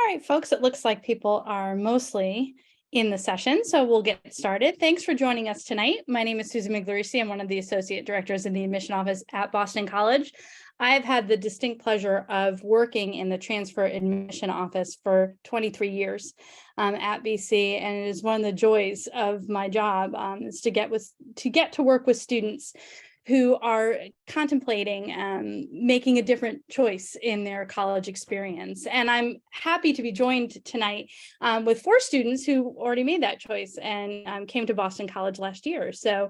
All right, folks, it looks like people are mostly in the session, so we'll get started. Thanks for joining us tonight. My name is Susan Migliorisi. I'm one of the associate directors in the admission office at Boston College. I've had the distinct pleasure of working in the transfer admission office for 23 years at BC, and it is one of the joys of my job is to get to work with students who are contemplating making a different choice in their college experience. And I'm happy to be joined tonight with 4 students who already made that choice and came to Boston College last year. So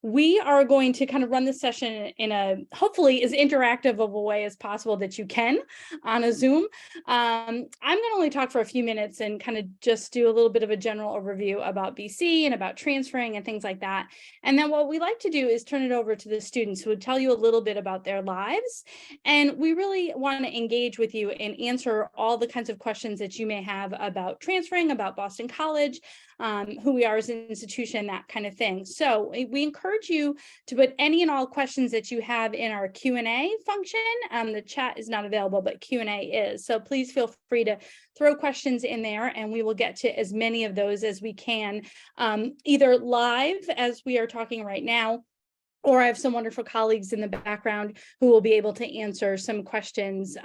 we are going to kind of run this session in a hopefully as interactive of a way as possible that you can on a Zoom. I'm going to only talk for a few minutes and kind of just do a little bit of a general overview about BC and about transferring and things like that. And then what we like to do is turn it over to the students who would tell you a little bit about their lives. And we really want to engage with you and answer all the kinds of questions that you may have about transferring, about Boston College, who we are as an institution, that kind of thing. So we encourage you to put any and all questions that you have in our Q&A function. The chat is not available, but Q&A is. So please feel free to throw questions in there and we will get to as many of those as we can, either live as we are talking right now, or I have some wonderful colleagues in the background who will be able to answer some questions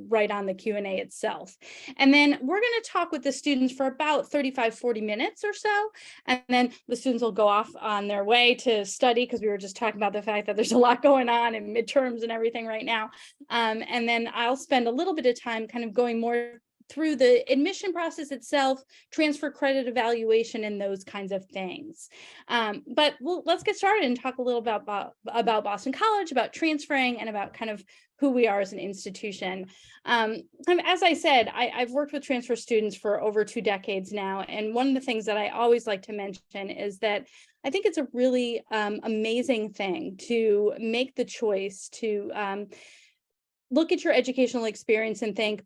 right on the Q&A itself. And then we're going to talk with the students for about 35-40 minutes or so. And then the students will go off on their way to study, because we were just talking about the fact that there's a lot going on in midterms and everything right now. And then I'll spend a little bit of time kind of going more through the admission process itself, transfer credit evaluation, and those kinds of things. But let's get started and talk a little about Boston College, about transferring, and about kind of who we are as an institution. As I said, I've worked with transfer students for over 2 decades now. And one of the things that I always like to mention is that I think it's a really amazing thing to make the choice to look at your educational experience and think,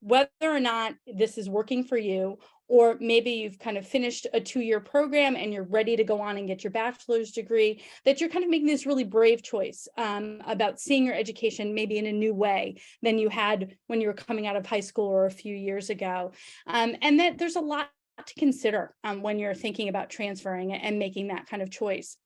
whether or not this is working for you, or maybe you've kind of finished a 2-year program and you're ready to go on and get your bachelor's degree, that you're kind of making this really brave choice about seeing your education maybe in a new way than you had when you were coming out of high school or a few years ago. And that there's a lot to consider when you're thinking about transferring and making that kind of choice.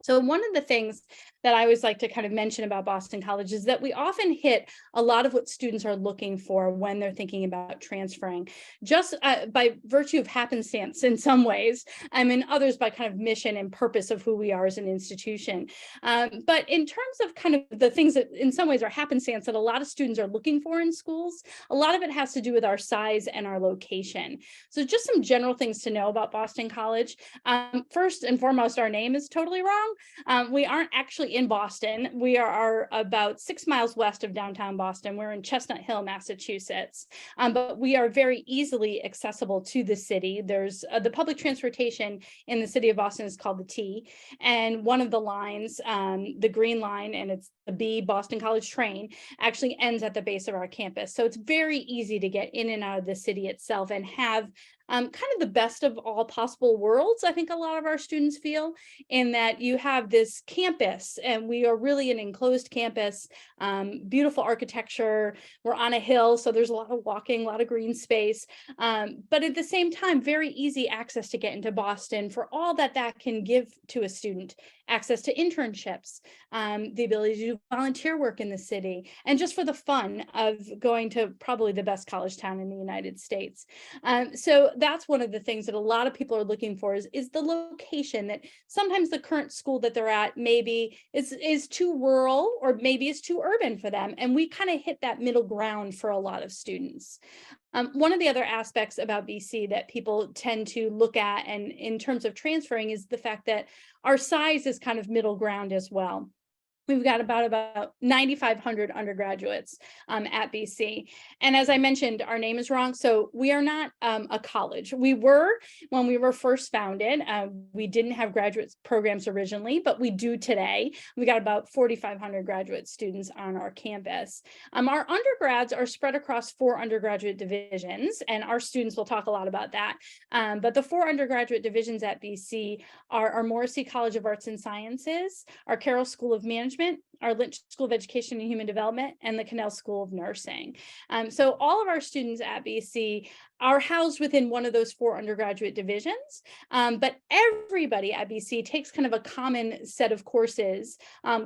So one of the things that I always like to kind of mention about Boston College is that we often hit a lot of what students are looking for when they're thinking about transferring, just by virtue of happenstance in some ways, and in others by kind of mission and purpose of who we are as an institution. But in terms of kind of the things that in some ways are happenstance that a lot of students are looking for in schools, a lot of it has to do with our size and our location. So just some general things to know about Boston College. First and foremost, our name is totally wrong. We aren't actually in Boston. We are about 6 miles west of downtown Boston. We're in Chestnut Hill, Massachusetts, but we are very easily accessible to the city. There's the public transportation in the city of Boston is called the T, and one of the lines, the green line, and it's the B Boston College train, actually ends at the base of our campus. So it's very easy to get in and out of the city itself and have kind of the best of all possible worlds. I think a lot of our students feel, in that you have this campus, and we are really an enclosed campus, beautiful architecture. We're on a hill, so there's a lot of walking, a lot of green space, but at the same time, very easy access to get into Boston for all that can give to a student. Access to internships, the ability to do volunteer work in the city, and just for the fun of going to probably the best college town in the United States. So that's one of the things that a lot of people are looking for is the location, that sometimes the current school that they're at maybe is too rural, or maybe is too urban for them. And we kind of hit that middle ground for a lot of students. One of the other aspects about BC that people tend to look at, and in terms of transferring, is the fact that our size is kind of middle ground as well. We've got about 9,500 undergraduates at BC. And as I mentioned, our name is wrong. So we are not a college. We were, when we were first founded, we didn't have graduate programs originally, but we do today. We got about 4,500 graduate students on our campus. Our undergrads are spread across 4 undergraduate divisions, and our students will talk a lot about that. But the 4 undergraduate divisions at BC are our Morrissey College of Arts and Sciences, our Carroll School of Management, Management, our Lynch School of Education and Human Development, and the Cannell School of Nursing. So all of our students at BC are housed within one of those 4 undergraduate divisions, but everybody at BC takes kind of a common set of courses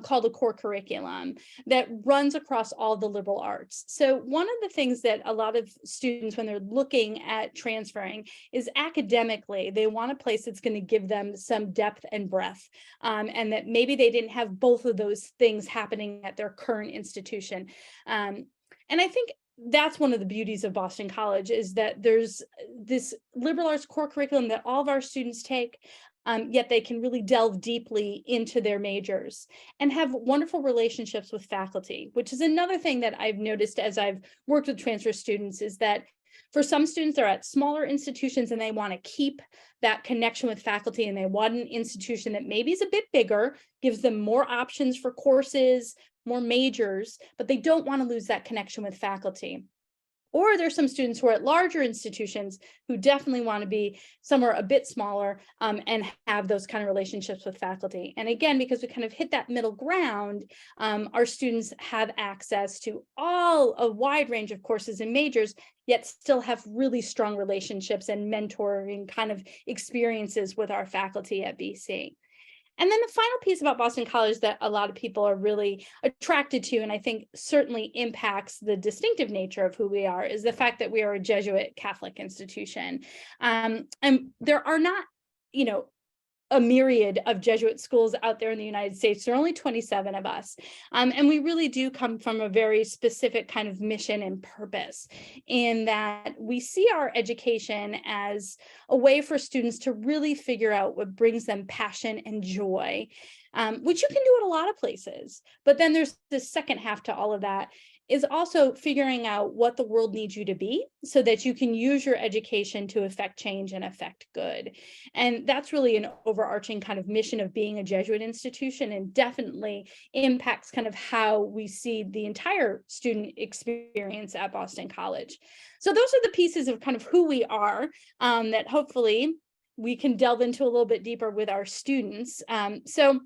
called a core curriculum that runs across all the liberal arts. So one of the things that a lot of students, when they're looking at transferring, is academically, they want a place that's going to give them some depth and breadth, and that maybe they didn't have both of those things happening at their current institution. And I think that's one of the beauties of Boston College, is that there's this liberal arts core curriculum that all of our students take, yet they can really delve deeply into their majors and have wonderful relationships with faculty, which is another thing that I've noticed as I've worked with transfer students, is that for some students, they're at smaller institutions and they want to keep that connection with faculty, and they want an institution that maybe is a bit bigger, gives them more options for courses, more majors, but they don't want to lose that connection with faculty. Or there's some students who are at larger institutions who definitely want to be somewhere a bit smaller, and have those kind of relationships with faculty. And again, because we kind of hit that middle ground, our students have access to a wide range of courses and majors, yet still have really strong relationships and mentoring kind of experiences with our faculty at BC. And then the final piece about Boston College that a lot of people are really attracted to, and I think certainly impacts the distinctive nature of who we are, is the fact that we are a Jesuit Catholic institution. And there are not, a myriad of Jesuit schools out there in the United States. There are only 27 of us. And we really do come from a very specific kind of mission and purpose, in that we see our education as a way for students to really figure out what brings them passion and joy, which you can do at a lot of places. But then there's the second half to all of that, is also figuring out what the world needs you to be, so that you can use your education to affect change and affect good. And that's really an overarching kind of mission of being a Jesuit institution, and definitely impacts kind of how we see the entire student experience at Boston College. So those are the pieces of kind of who we are, that hopefully we can delve into a little bit deeper with our students. So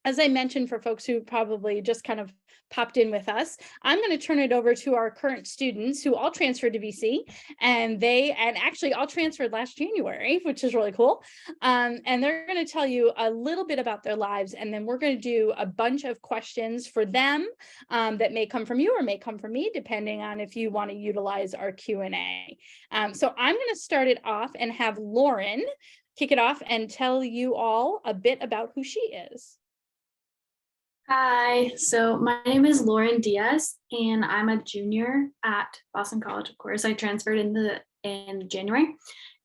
as I mentioned, for folks who probably just kind of popped in with us, I'm going to turn it over to our current students who all transferred to BC, and actually all transferred last January, which is really cool. And they're going to tell you a little bit about their lives, and then we're going to do a bunch of questions for them, that may come from you or may come from me, depending on if you want to utilize our Q&A. So I'm going to start it off and have Lauren kick it off and tell you all a bit about who she is. Hi, so my name is Lauren Diaz, and I'm a junior at Boston College. Of course, I transferred in January,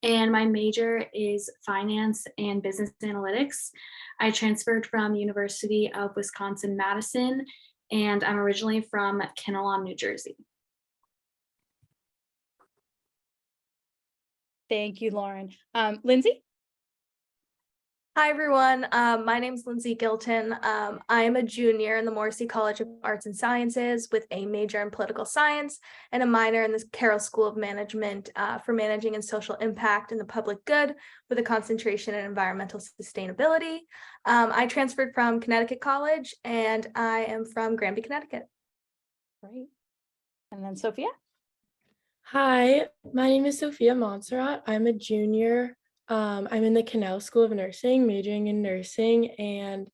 and my major is finance and business analytics. I transferred from University of Wisconsin-Madison, and I'm originally from Kinnelon, New Jersey. Thank you, Lauren. Lindsay? Hi, everyone. My name is Lindsay Gilton. I am a junior in the Morrissey College of Arts and Sciences with a major in political science and a minor in the Carroll School of Management for managing and social impact in the public good, with a concentration in environmental sustainability. I transferred from Connecticut College, and I am from Granby, Connecticut. Great. And then Sophia? Hi, my name is Sofia Monserrat. I'm a junior. I'm in the Cannell School of Nursing, majoring in nursing, and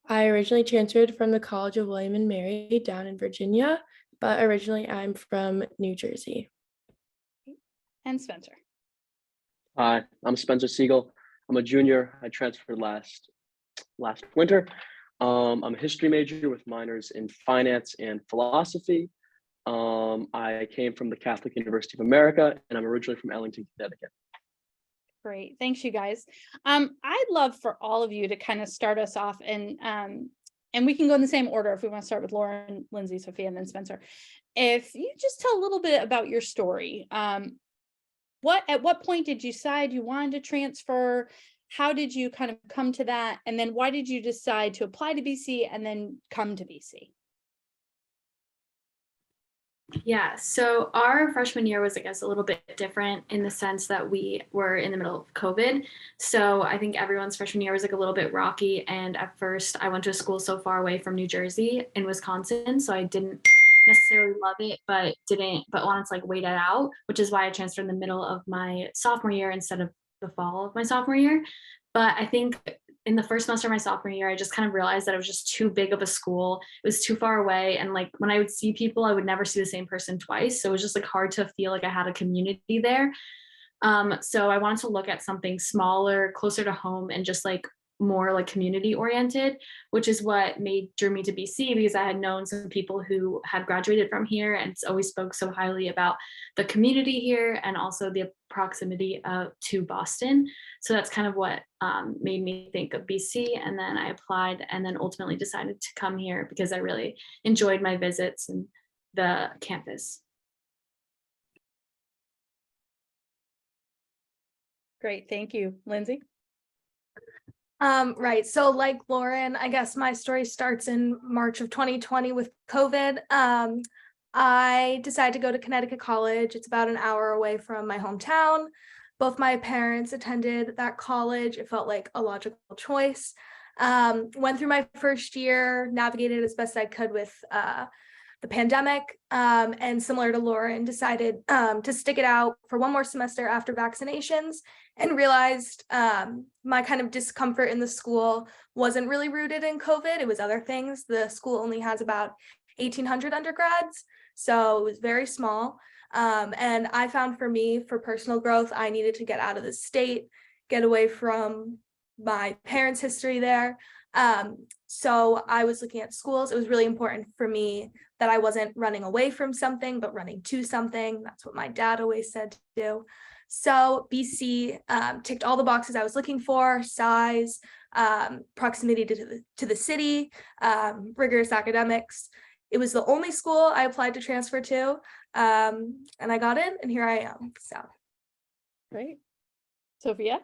I originally transferred from the College of William and Mary down in Virginia, but originally I'm from New Jersey. And Spencer? Hi, I'm Spencer Segal. I'm a junior. I transferred last winter. I'm a history major with minors in finance and philosophy. I came from the Catholic University of America, and I'm originally from Ellington, Connecticut. Great, thanks you guys. I'd love for all of you to kind of start us off, and we can go in the same order if we want to start with Lauren, Lindsay, Sophia, and then Spencer. If you just tell a little bit about your story, at what point did you decide you wanted to transfer? How did you kind of come to that? And then why did you decide to apply to BC and then come to BC? Yeah, so our freshman year was, I guess, a little bit different in the sense that we were in the middle of COVID. So I think everyone's freshman year was like a little bit rocky. And at first, I went to a school so far away from New Jersey in Wisconsin. So I didn't necessarily love it, but wanted to like wait it out, which is why I transferred in the middle of my sophomore year instead of the fall of my sophomore year. But I think in the first semester of my sophomore year, I just kind of realized that it was just too big of a school. It was too far away. And like when I would see people, I would never see the same person twice. So it was just like hard to feel like I had a community there. So I wanted to look at something smaller, closer to home, and just like more like community oriented, which is what drew me to BC, because I had known some people who had graduated from here and always spoke so highly about the community here and also the proximity to Boston. So that's kind of what made me think of BC. And then I applied and then ultimately decided to come here because I really enjoyed my visits and the campus. Great, thank you. Lindsay? Right. So like Lauren, I guess my story starts in March of 2020 with COVID. I decided to go to Connecticut College. It's about an hour away from my hometown. Both my parents attended that college. It felt like a logical choice. Went through my first year, navigated as best I could with the pandemic, and similar to Lauren, decided to stick it out for one more semester after vaccinations, and realized my kind of discomfort in the school wasn't really rooted in COVID. It was other things. The school only has about 1,800 undergrads, so it was very small. And I found for me, for personal growth, I needed to get out of the state, get away from my parents' history there. So I was looking at schools. It was really important for me that I wasn't running away from something, but running to something. That's what my dad always said to do. So BC ticked all the boxes I was looking for: size, proximity to the city, rigorous academics. It was the only school I applied to transfer to, and I got in, and here I am. So Great. Sophia?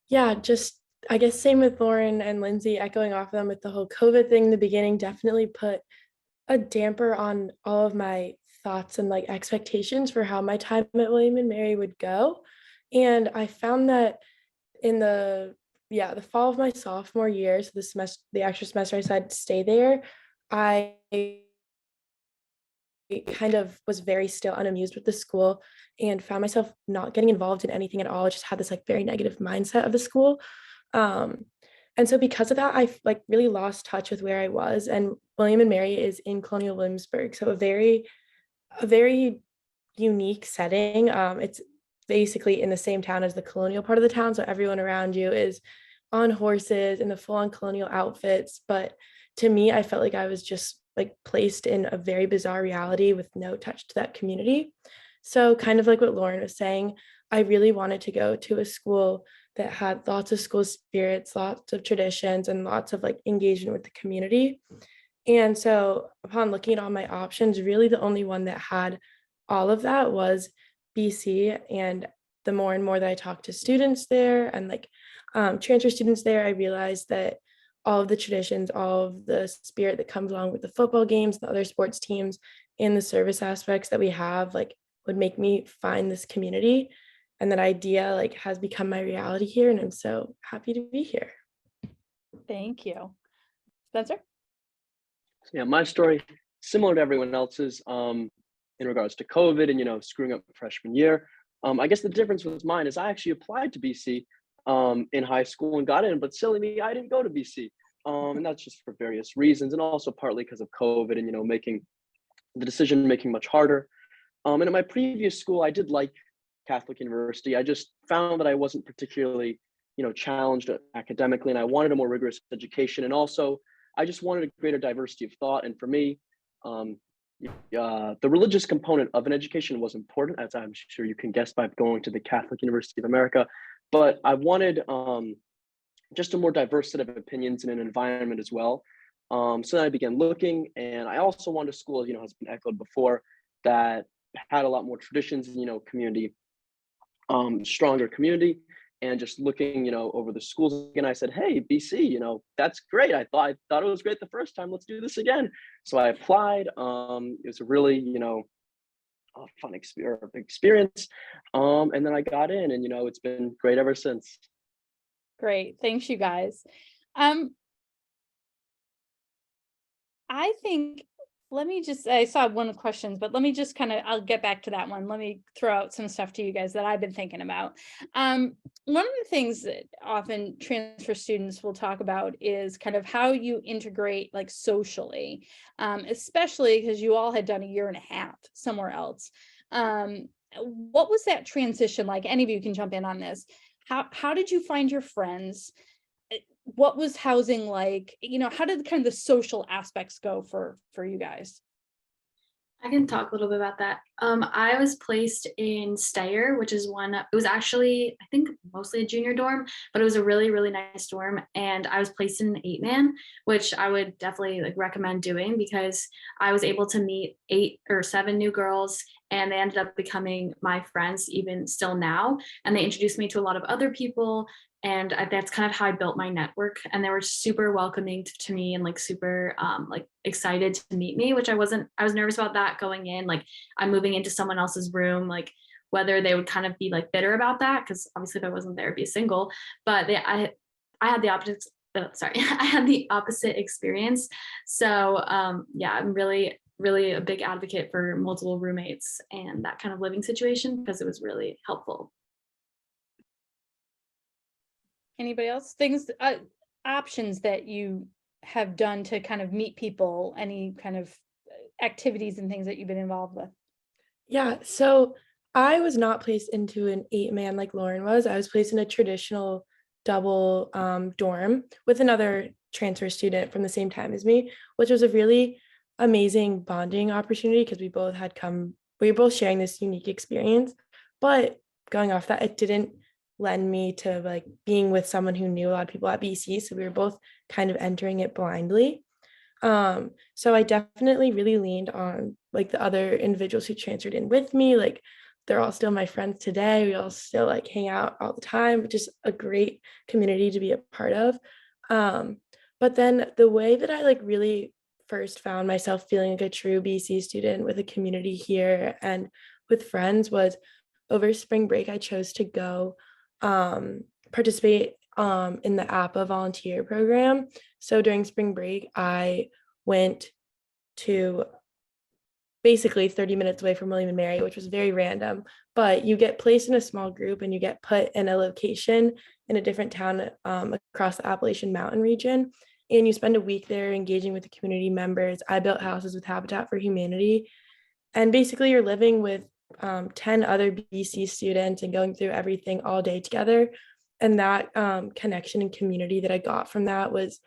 Yeah, just I guess same with Lauren and Lindsay, echoing off of them with the whole COVID thing in the beginning, definitely put a damper on all of my thoughts and like expectations for how my time at William and Mary would go. And I found that in the fall of my sophomore year, so the extra semester I decided to stay there, I kind of was very still unamused with the school and found myself not getting involved in anything at all. I just had this like very negative mindset of the school. And so because of that, I like really lost touch with where I was. And William and Mary is in Colonial Williamsburg, so a very unique setting. It's basically in the same town as the colonial part of the town, so everyone around you is on horses in the full-on colonial outfits. But to me, I felt like I was just like placed in a very bizarre reality with no touch to that community. So kind of like what Lauren was saying, I really wanted to go to a school that had lots of school spirits, lots of traditions, and lots of like engagement with the community. And so upon looking at all my options, really the only one that had all of that was BC. And the more and more that I talked to students there and like transfer students there, I realized that all of the traditions, all of the spirit that comes along with the football games, the other sports teams, and the service aspects that we have, like would make me find this community. And that idea like has become my reality here. And I'm so happy to be here. Thank you. Spencer? Yeah, my story, similar to everyone else's, in regards to COVID and, screwing up freshman year. I guess the difference with mine is I actually applied to BC in high school and got in, but silly me, I didn't go to BC. And that's just for various reasons, and also partly because of COVID and, making the decision making much harder. And at my previous school, I did like Catholic University. I just found that I wasn't particularly, challenged academically, and I wanted a more rigorous education. And also, I just wanted a greater diversity of thought. And for me, the religious component of an education was important, as I'm sure you can guess by going to the Catholic University of America. But I wanted just a more diverse set of opinions in an environment as well. So then I began looking, and I also wanted a school, has been echoed before, that had a lot more traditions and, community, stronger community. and just looking, over the schools, and I said, "Hey, BC, that's great. I thought it was great the first time. Let's do this again." So I applied. It was a really, a fun experience. And then I got in, and it's been great ever since. Great. Thanks, you guys. I think, I saw one of the questions, but let me just I'll get back to that one. Let me throw out some stuff to you guys that I've been thinking about. One of the things that often transfer students will talk about is kind of how you integrate like socially, especially because you all had done a year and a half somewhere else. What was that transition like? Any of you can jump in on this. How did you find your friends? What was housing like? How did kind of the social aspects go for you guys? I can talk a little bit about that. I was placed in Stayer, which is it was actually, I think, mostly a junior dorm, but it was a really, really nice dorm. And I was placed in an 8-man, which I would definitely recommend doing, because I was able to meet 8 or 7 new girls, and they ended up becoming my friends even still now. And they introduced me to a lot of other people. And that's kind of how I built my network. And they were super welcoming to me, and super excited to meet me, which I was nervous about that going in. Like, I'm moving into someone else's room, whether they would kind of be bitter about that, because obviously if I wasn't there, I'd be single. But I had the opposite. I had the opposite experience. So yeah, I'm really, really a big advocate for multiple roommates and that kind of living situation, because it was really helpful. Anybody else? Options that you have done to kind of meet people, any kind of activities and things that you've been involved with? Yeah, so I was not placed into an 8-man like Lauren was. I was placed in a traditional double dorm with another transfer student from the same time as me, which was a really amazing bonding opportunity, because we were both sharing this unique experience. But going off that, it didn't lend me to being with someone who knew a lot of people at BC. So we were both kind of entering it blindly. So I definitely really leaned on the other individuals who transferred in with me. They're all still my friends today. We all still hang out all the time, which is a great community to be a part of. But then the way that I really first found myself feeling like a true BC student with a community here and with friends was over spring break. I chose to go participate in the APA volunteer program. So during spring break, I went to basically 30 minutes away from William and Mary, which was very random, but you get placed in a small group and you get put in a location in a different town across the Appalachian Mountain region. And you spend a week there engaging with the community members. I built houses with Habitat for Humanity. And basically you're living with 10 other BC students and going through everything all day together. And that connection and community that I got from that was,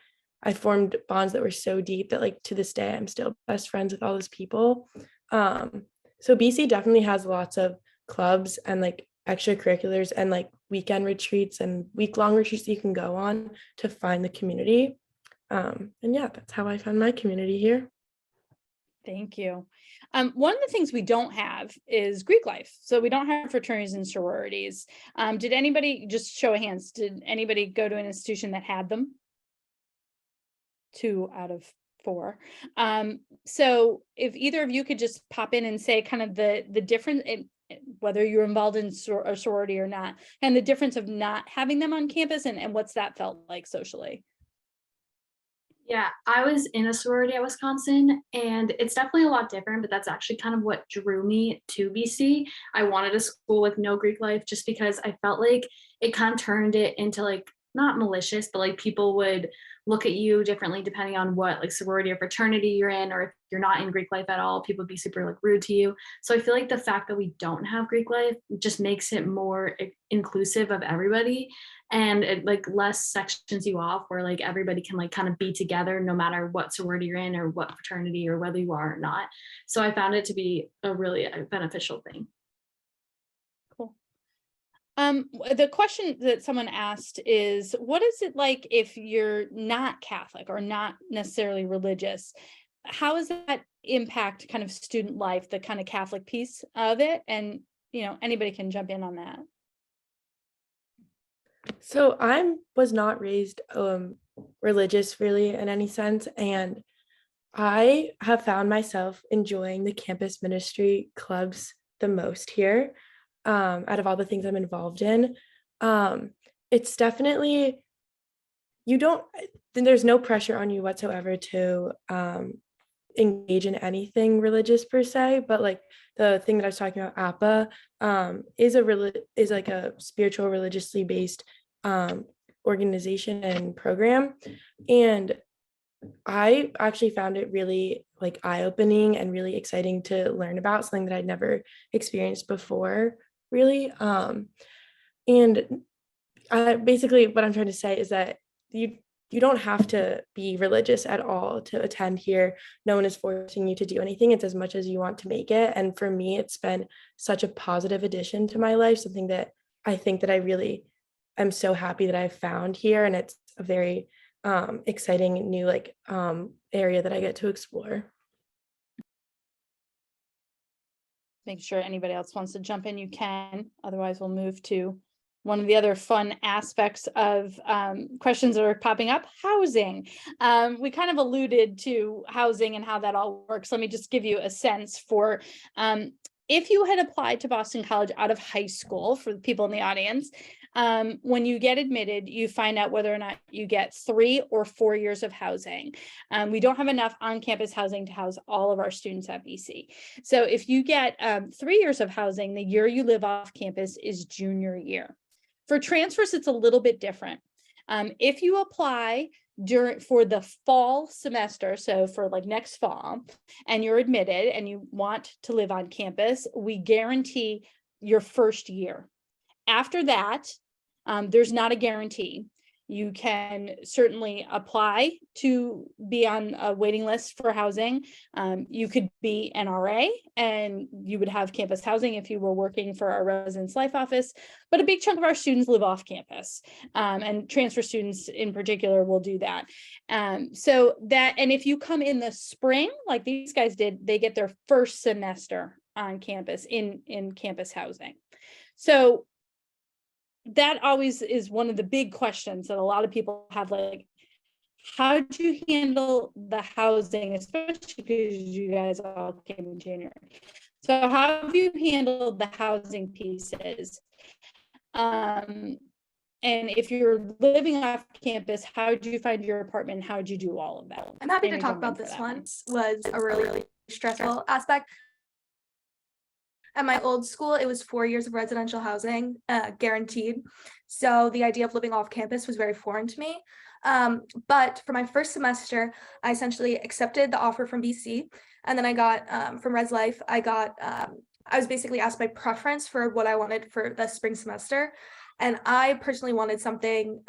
I formed bonds that were so deep that to this day, I'm still best friends with all those people. So BC definitely has lots of clubs and extracurriculars and weekend retreats and week-long retreats that you can go on to find the community. And yeah, that's how I found my community here. Thank you. One of the things we don't have is Greek life. So we don't have fraternities and sororities. Did anybody, just show of hands, did anybody go to an institution that had them? 2 out of 4. So if either of you could just pop in and say kind of the difference, whether you're involved in a sorority or not, and the difference of not having them on campus, and what's that felt like socially. Yeah, I was in a sorority at Wisconsin, and it's definitely a lot different, but that's actually kind of what drew me to BC. I wanted a school with no Greek life just because I felt like it kind of turned it into not malicious, but people would look at you differently depending on what sorority or fraternity you're in, or if you're not in Greek life at all, people would be super rude to you. So I feel like the fact that we don't have Greek life just makes it more inclusive of everybody, and it less sections you off, where everybody can kind of be together no matter what sorority you're in or what fraternity or whether you are or not. So I found it to be a really beneficial thing. Cool. The question that someone asked is, what is it like if you're not Catholic or not necessarily religious? How does that impact kind of student life, the kind of Catholic piece of it? And, anybody can jump in on that. So I was not raised religious really in any sense, and I have found myself enjoying the campus ministry clubs the most here, out of all the things I'm involved in. Um, it's definitely you don't then there's no pressure on you whatsoever to engage in anything religious per se, but like the thing that I was talking about, APA, is like a spiritual religiously based um organization and program. And I actually found it really like eye-opening and really exciting to learn about something that I'd never experienced before, really. And basically what I'm trying to say is that you don't have to be religious at all to attend here. No one is forcing you to do anything. It's as much as you want to make it. And for me, it's been such a positive addition to my life, something that I think that I really am so happy that I've found here. And it's a very exciting new area that I get to explore. Make sure anybody else wants to jump in, you can. Otherwise, we'll move to one of the other fun aspects of questions that are popping up, housing. We kind of alluded to housing and how that all works. Let me just give you a sense for if you had applied to Boston College out of high school, for the people in the audience, when you get admitted, you find out whether or not you get 3 or 4 years of housing. We don't have enough on-campus housing to house all of our students at BC. So if you get 3 years of housing, the year you live off campus is junior year. For transfers, it's a little bit different. If you apply for the fall semester, so for like next fall, and you're admitted and you want to live on campus, we guarantee your first year. After that, there's not a guarantee. You can certainly apply to be on a waiting list for housing. You could be an RA and you would have campus housing if you were working for our residence life office, but a big chunk of our students live off campus, and transfer students in particular will do that. And if you come in the spring, like these guys did, they get their first semester on campus in campus housing. So that always is one of the big questions that a lot of people have, like, how do you handle the housing, especially because you guys all came in January. So how have you handled the housing pieces? And if you're living off campus, how did you find your apartment? How did you do all of that? I'm happy to talk about this one. Was a really stressful aspect. At my old school, it was 4 years of residential housing, guaranteed. So the idea of living off campus was very foreign to me. But for my first semester, I essentially accepted the offer from BC. And then I got, from Res Life, I was basically asked my preference for what I wanted for the spring semester. And I personally wanted something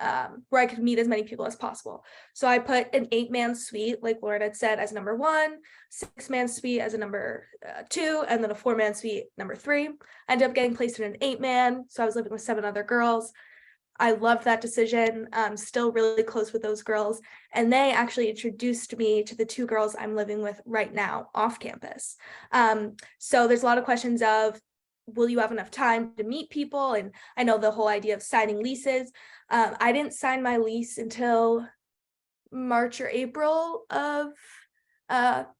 where I could meet as many people as possible. So I put an 8-man suite, like Lauren had said, as number 1, 6-man suite as a number 2, and then a 4-man suite number 3. I ended up getting placed in an 8-man. So I was living with 7 other girls. I loved that decision. I'm still really close with those girls. And they actually introduced me to the 2 girls I'm living with right now off campus. So there's a lot of questions of, will you have enough time to meet people? And I know the whole idea of signing leases. I didn't sign my lease until March or April of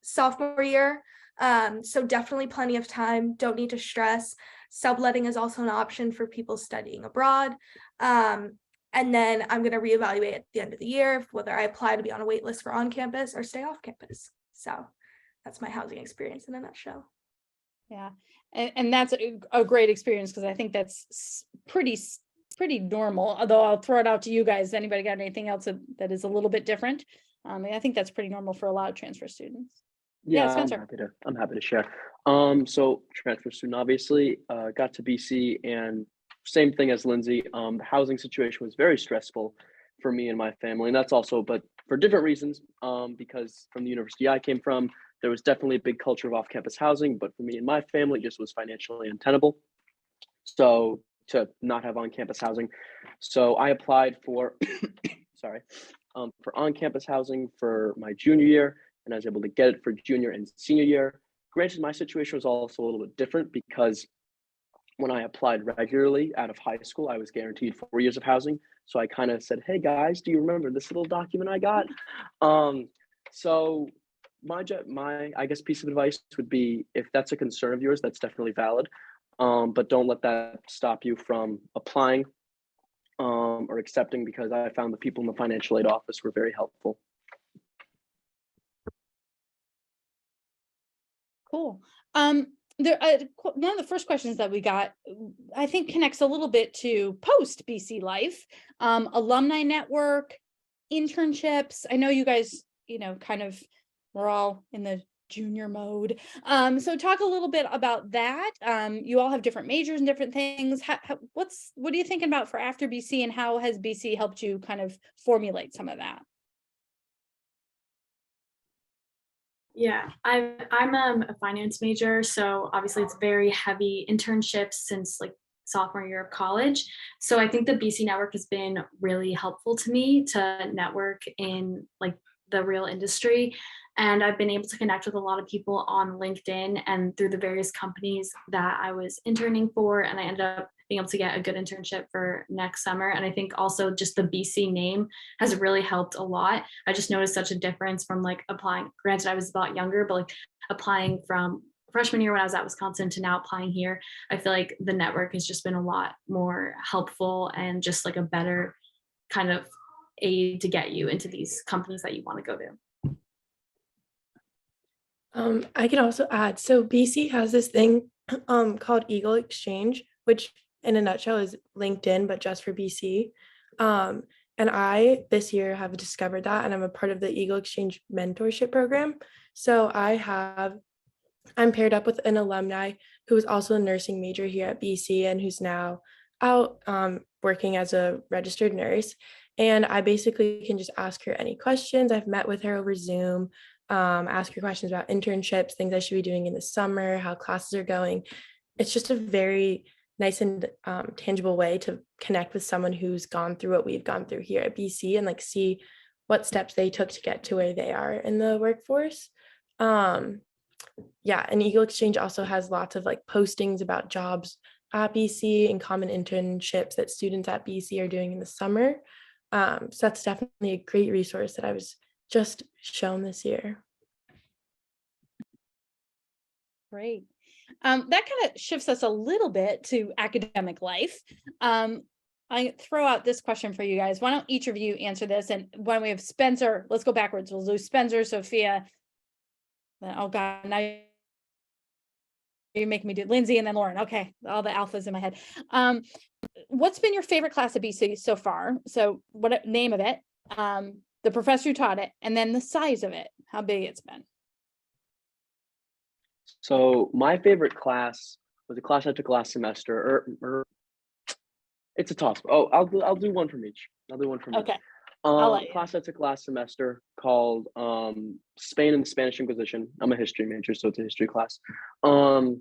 sophomore year. So definitely plenty of time. Don't need to stress. Subletting is also an option for people studying abroad. And then I'm going to reevaluate at the end of the year whether I apply to be on a wait list for on campus or stay off campus. So that's my housing experience in a nutshell. Yeah, and that's a great experience, because I think that's pretty normal. Although I'll throw it out to you guys. Anybody got anything else that is a little bit different? I think that's pretty normal for a lot of transfer students. Yeah, Spencer. I'm happy to share. So transfer student, obviously, got to BC, and same thing as Lindsay. The housing situation was very stressful for me and my family, and that's also, but for different reasons. Because from the university I came from, there was definitely a big culture of off-campus housing, but for me and my family, it just was financially untenable. So to not have on-campus housing, so I applied for, for on-campus housing for my junior year, and I was able to get it for junior and senior year. Granted, my situation was also a little bit different because when I applied regularly out of high school, I was guaranteed 4 years of housing. So I kind of said, "Hey guys, do you remember this little document I got?" So my I guess piece of advice would be, if that's a concern of yours, that's definitely valid. But don't let that stop you from applying or accepting, because I found the people in the financial aid office were very helpful. Cool. There, one of the first questions that we got, I think, connects a little bit to post BC life, alumni network, internships. I know you guys, kind of, we're all in the junior mode. So talk a little bit about that. You all have different majors and different things. What are you thinking about for after BC, and how has BC helped you kind of formulate some of that? Yeah, I'm a finance major, so obviously it's very heavy internships since like sophomore year of college. So I think the BC network has been really helpful to me to network in like the real industry. And I've been able to connect with a lot of people on LinkedIn and through the various companies that I was interning for. And I ended up being able to get a good internship for next summer. And I think also just the BC name has really helped a lot. I just noticed such a difference from like applying, granted I was a lot younger, but like applying from freshman year when I was at Wisconsin to now applying here. I feel like the network has just been a lot more helpful and just like a better kind of aid to get you into these companies that you want to go to. I can also add, so BC has this thing called Eagle Exchange, which in a nutshell is LinkedIn, but just for BC. And I this year have discovered that, and I'm a part of the Eagle Exchange mentorship program. So I'm paired up with an alumni who is also a nursing major here at BC and who's now out working as a registered nurse. And I basically can just ask her any questions. I've met with her over Zoom, ask her questions about internships, things I should be doing in the summer, how classes are going. It's just a very nice and tangible way to connect with someone who's gone through what we've gone through here at BC and like see what steps they took to get to where they are in the workforce. Yeah, and Eagle Exchange also has lots of like postings about jobs at BC and common internships that students at BC are doing in the summer. So that's definitely a great resource that I was just shown this year. Great. That kind of shifts us a little bit to academic life. I throw out this question for you guys. Why don't each of you answer this? And when we have Spencer, let's go backwards. We'll do Spencer, Sophia. Oh God, now you're making me do Lindsay and then Lauren. Okay, all the alphas in my head. What's been your favorite class at BC so far? So what name of it, the professor who taught it, and then the size of it, how big it's been. So my favorite class was a class I took last semester, or it's a toss. Oh, I'll do one from each. I'll do one from each. Okay. I'll let you. Class I took last semester called Spain and the Spanish Inquisition. I'm a history major, so it's a history class. And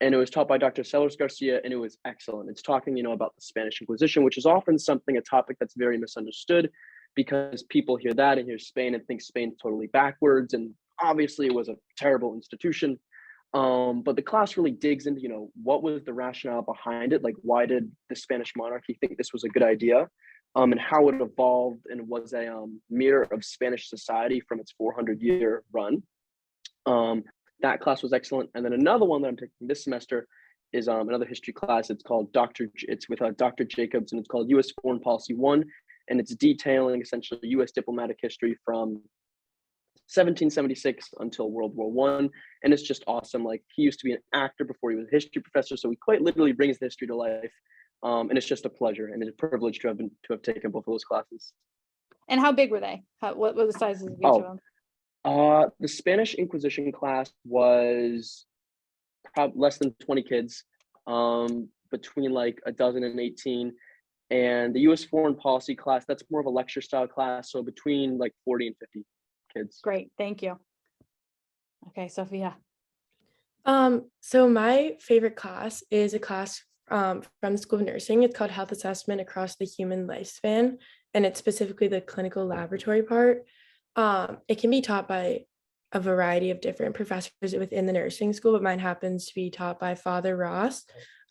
it was taught by Dr. Sellers Garcia, and it was excellent. It's talking, about the Spanish Inquisition, which is often a topic that's very misunderstood, because people hear that and hear Spain and think Spain's totally backwards, and obviously it was a terrible institution. But the class really digs into, what was the rationale behind it? Like, why did the Spanish monarchy think this was a good idea? And how it evolved and was a mirror of Spanish society from its 400-year run. That class was excellent. And then another one that I'm taking this semester is another history class. It's called it's with Dr. Jacobs, and it's called U.S. Foreign Policy 1, and it's detailing essentially U.S. diplomatic history from 1776 until World War I. And it's just awesome. Like, he used to be an actor before he was a history professor, so he quite literally brings the history to life. And it's just a pleasure and a privilege to have taken both of those classes. And how big were they? What were the sizes of each of them? The Spanish Inquisition class was probably less than 20 kids, between like a dozen and 18. And the U.S. Foreign Policy class, that's more of a lecture style class, so between like 40 and 50 kids. Great, thank you. Okay, Sophia. So my favorite class is a class from the School of Nursing. It's called Health Assessment Across the Human Lifespan, and it's specifically the clinical laboratory part. It can be taught by a variety of different professors within the nursing school, but mine happens to be taught by Father Ross.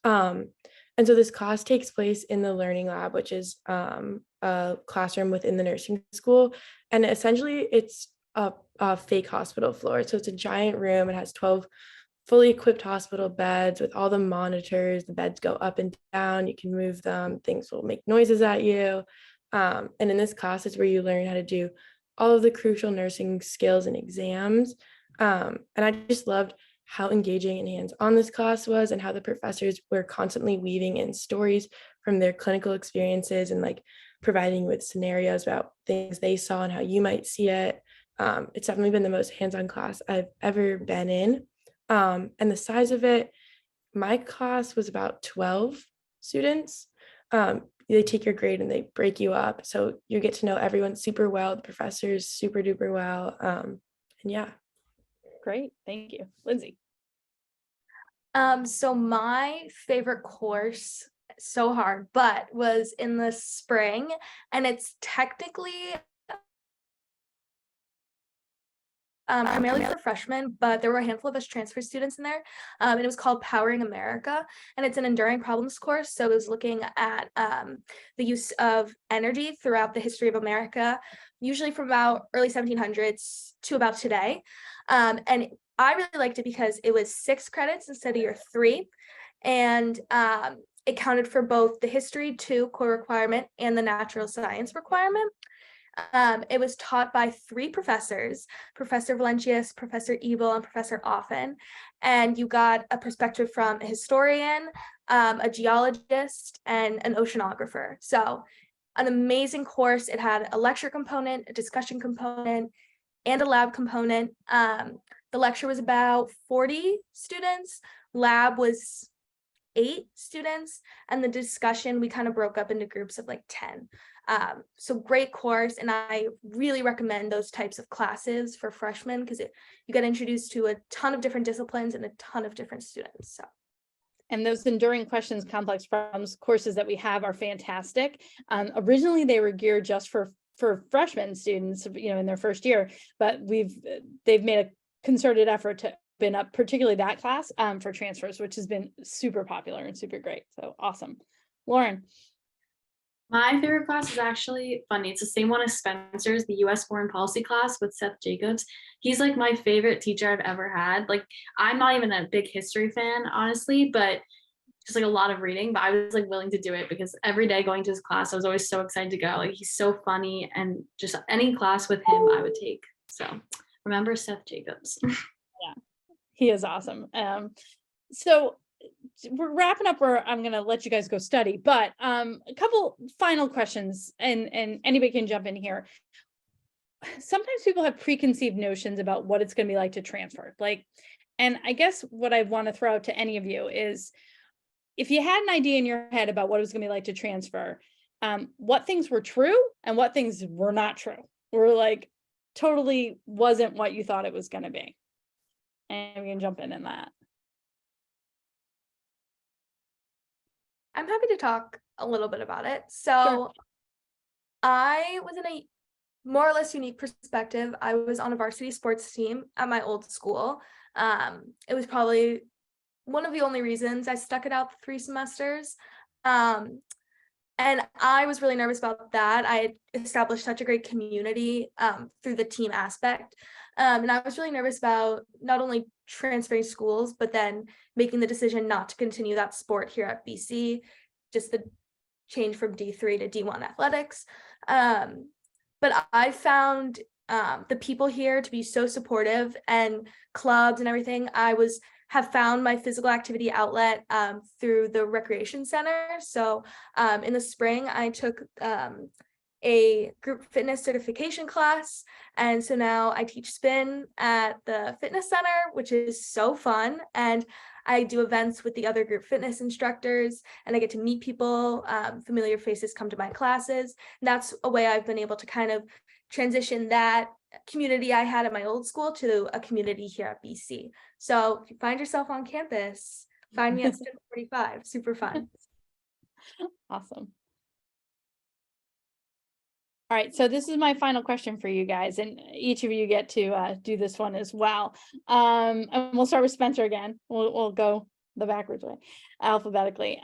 And so this class takes place in the Learning Lab, which is a classroom within the nursing school. And essentially it's a fake hospital floor. So it's a giant room. It has 12 fully equipped hospital beds with all the monitors. The beds go up and down. You can move them. Things will make noises at you. And in this class is where you learn how to do all of the crucial nursing skills and exams. And I just loved how engaging and hands-on this class was, and how the professors were constantly weaving in stories from their clinical experiences and like providing with scenarios about things they saw and how you might see it. It's definitely been the most hands-on class I've ever been in. And the size of it, my class was about 12 students. They take your grade and they break you up. So you get to know everyone super well, the professors super duper well. And yeah. Great, thank you. Lindsay. So my favorite course, so hard, but was in the spring, and it's technically primarily for freshmen, but there were a handful of us transfer students in there, and it was called Powering America, and it's an enduring problems course. So it was looking at the use of energy throughout the history of America, usually from about early 1700s to about today. And I really liked it because it was 6 credits instead of your 3, and it counted for both the history 2 core requirement and the natural science requirement. It was taught by 3 professors, Professor Valencius, Professor Ebel, and Professor Offen. And you got a perspective from a historian, a geologist, and an oceanographer. So an amazing course. It had a lecture component, a discussion component, and a lab component. The lecture was about 40 students. Lab was 8 students, and the discussion we kind of broke up into groups of like 10. So great course, and I really recommend those types of classes for freshmen because you get introduced to a ton of different disciplines and a ton of different students. So. And those enduring questions, complex problems courses that we have are fantastic. Originally, they were geared just for freshman students, in their first year, but they've made a concerted effort to open up particularly that class for transfers, which has been super popular and super great. So awesome. Lauren. My favorite class is actually funny. It's the same one as Spencer's, the US Foreign Policy class with Seth Jacobs. He's like my favorite teacher I've ever had. Like, I'm not even a big history fan, honestly, but just like a lot of reading, but I was like willing to do it because every day going to his class, I was always so excited to go. Like, he's so funny, and just any class with him I would take. So remember Seth Jacobs. Yeah, he is awesome. So we're wrapping up where I'm going to let you guys go study, but a couple final questions, and anybody can jump in here. Sometimes people have preconceived notions about what it's going to be like to transfer. And I guess what I want to throw out to any of you is, if you had an idea in your head about what it was going to be like to transfer, what things were true and what things were not true, were like totally wasn't what you thought it was going to be. And we can jump in that. I'm happy to talk a little bit about it. So Sure. I was in a more or less unique perspective. I was on a varsity sports team at my old school. It was probably one of the only reasons I stuck it out the 3 semesters. And I was really nervous about that. I had established such a great community through the team aspect. And I was really nervous about not only transferring schools, but then making the decision not to continue that sport here at BC, just the change from D3 to D1 athletics. But I found the people here to be so supportive, and clubs and everything. Have found my physical activity outlet through the recreation center. So in the spring, I took a group fitness certification class. And so now I teach spin at the fitness center, which is so fun. And I do events with the other group fitness instructors, and I get to meet people. Familiar faces come to my classes. And that's a way I've been able to kind of transition that community I had at my old school to a community here at BC. So if you find yourself on campus, find me at STEM 45. Super fun. Awesome. All right, so this is my final question for you guys, and each of you get to do this one as well. And we'll start with Spencer again. We'll go the backwards way, alphabetically.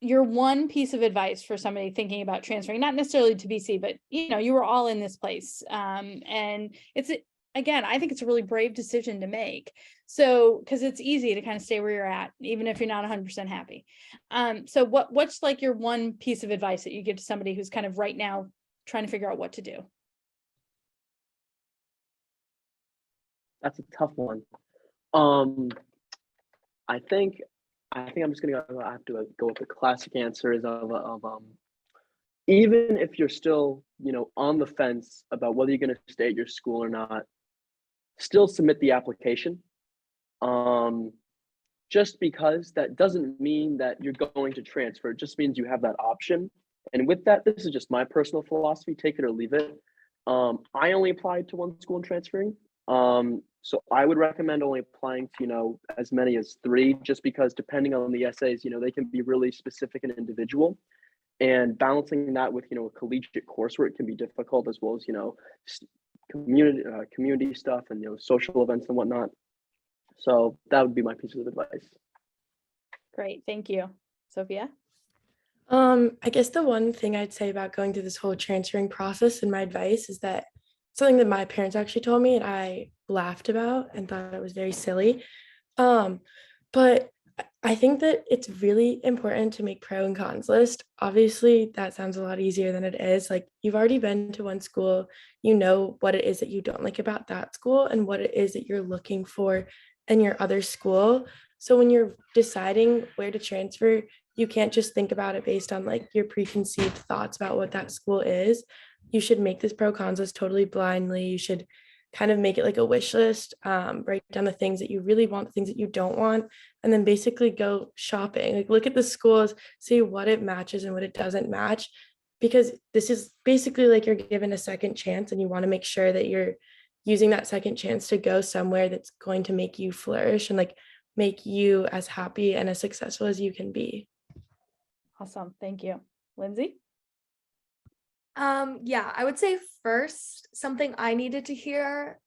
Your one piece of advice for somebody thinking about transferring, not necessarily to BC, but you were all in this place. And it's, again, I think it's a really brave decision to make. So, because it's easy to kind of stay where you're at, even if you're not 100% happy. So what's like your one piece of advice that you give to somebody who's kind of right now trying to figure out what to do? That's a tough one. I think I'm just gonna have to go with the classic answer is even if you're still on the fence about whether you're gonna stay at your school or not, still submit the application. Just because that doesn't mean that you're going to transfer. It just means you have that option. And with that, this is just my personal philosophy: take it or leave it. I only applied to one school and transferring. So I would recommend only applying to, as many as 3, just because depending on the essays, they can be really specific and individual. And balancing that with, a collegiate coursework can be difficult, as well as, community stuff and, social events and whatnot. So that would be my piece of advice. Great, thank you. Sophia? I guess the one thing I'd say about going through this whole transferring process and my advice is that something that my parents actually told me and I laughed about and thought it was very silly. But I think that it's really important to make pro and cons list. Obviously, that sounds a lot easier than it is. Like, you've already been to one school, you know what it is that you don't like about that school and what it is that you're looking for in your other school. So when you're deciding where to transfer, you can't just think about it based on like your preconceived thoughts about what that school is. You should make this pro cons list totally blindly. You should kind of make it like a wish list, write down the things that you really want, the things that you don't want, and then basically go shopping. Like, look at the schools, see what it matches and what it doesn't match, because this is basically like you're given a second chance and you want to make sure that you're using that second chance to go somewhere that's going to make you flourish and like make you as happy and as successful as you can be. Awesome, thank you. Lindsay? Yeah, I would say first, something I needed to hear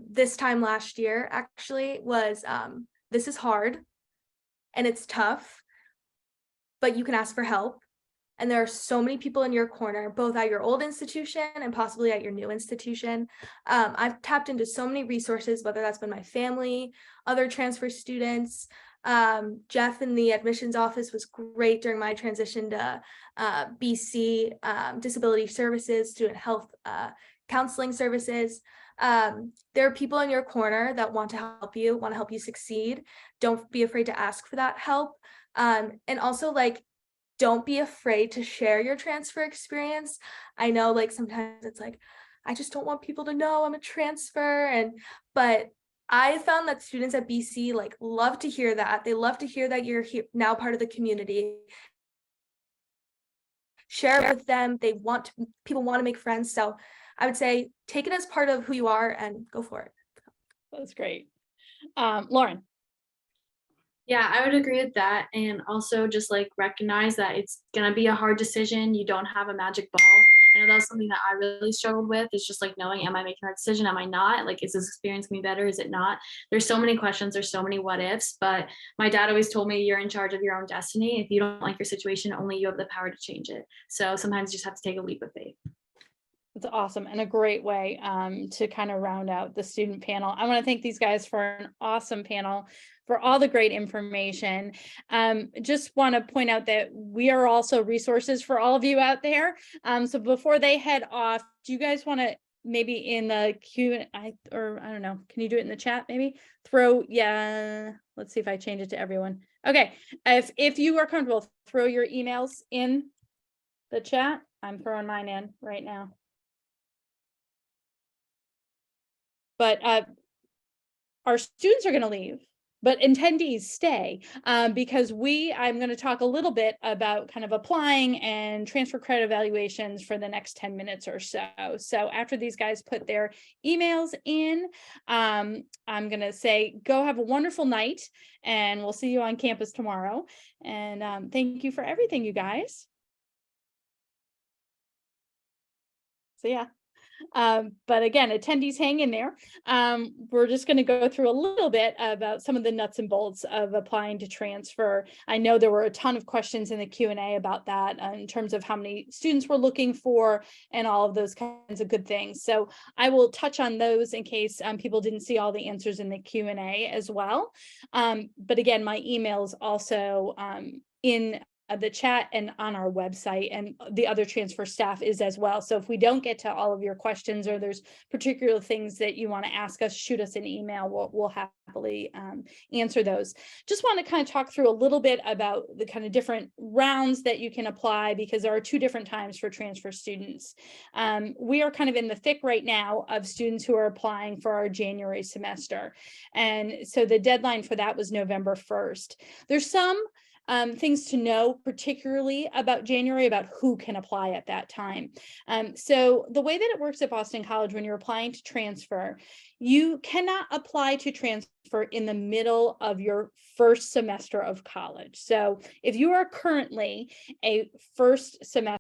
this time last year actually was this is hard and it's tough, but you can ask for help. And there are so many people in your corner, both at your old institution and possibly at your new institution. I've tapped into so many resources, whether that's been my family, other transfer students. Jeff in the admissions office was great during my transition to BC, disability services, student health counseling services. There are people in your corner that want to help you succeed. Don't be afraid to ask for that help. And also, like, don't be afraid to share your transfer experience. I know, like, sometimes it's like, I just don't want people to know I'm a transfer, but I found that students at BC like love to hear that. They love to hear that you're here now, part of the community. Share it with them. People want to make friends. So I would say take it as part of who you are and go for it. That's great. Lauren? Yeah, I would agree with that. And also just like recognize that it's going to be a hard decision. You don't have a magic ball. I know that was something that I really struggled with. It's just like knowing, am I making a right decision? Am I not? Like, is this experience going to be better? Is it not? There's so many questions. There's so many what ifs, but my dad always told me you're in charge of your own destiny. If you don't like your situation, only you have the power to change it. So sometimes you just have to take a leap of faith. That's awesome and a great way to kind of round out the student panel. I want to thank these guys for an awesome panel, for all the great information. Just want to point out that we are also resources for all of you out there. So before they head off, do you guys want to maybe in the Q&A, or I don't know, can you do it in the chat maybe? Let's see if I change it to everyone. Okay, if you are comfortable, throw your emails in the chat. I'm throwing mine in right now. But our students are going to leave, but attendees stay because I'm going to talk a little bit about kind of applying and transfer credit evaluations for the next 10 minutes or so. So after these guys put their emails in, I'm going to say, go have a wonderful night and we'll see you on campus tomorrow. And thank you for everything, you guys. So yeah. But again, attendees, hang in there. We're just going to go through a little bit about some of the nuts and bolts of applying to transfer. I know there were a ton of questions in the Q&A about that in terms of how many students we're looking for and all of those kinds of good things. So I will touch on those in case people didn't see all the answers in the Q&A as well. But again, my email is also in the chat and on our website, and the other transfer staff is as well. So if we don't get to all of your questions, or there's particular things that you want to ask us, shoot us an email. We'll happily answer those. Just want to kind of talk through a little bit about the kind of different rounds that you can apply, because there are 2 different times for transfer students. We are kind of in the thick right now of students who are applying for our January semester. And so the deadline for that was November 1st. There's some things to know, particularly about January, about who can apply at that time. So the way that it works at Boston College when you're applying to transfer, you cannot apply to transfer in the middle of your first semester of college. So if you are currently a first semester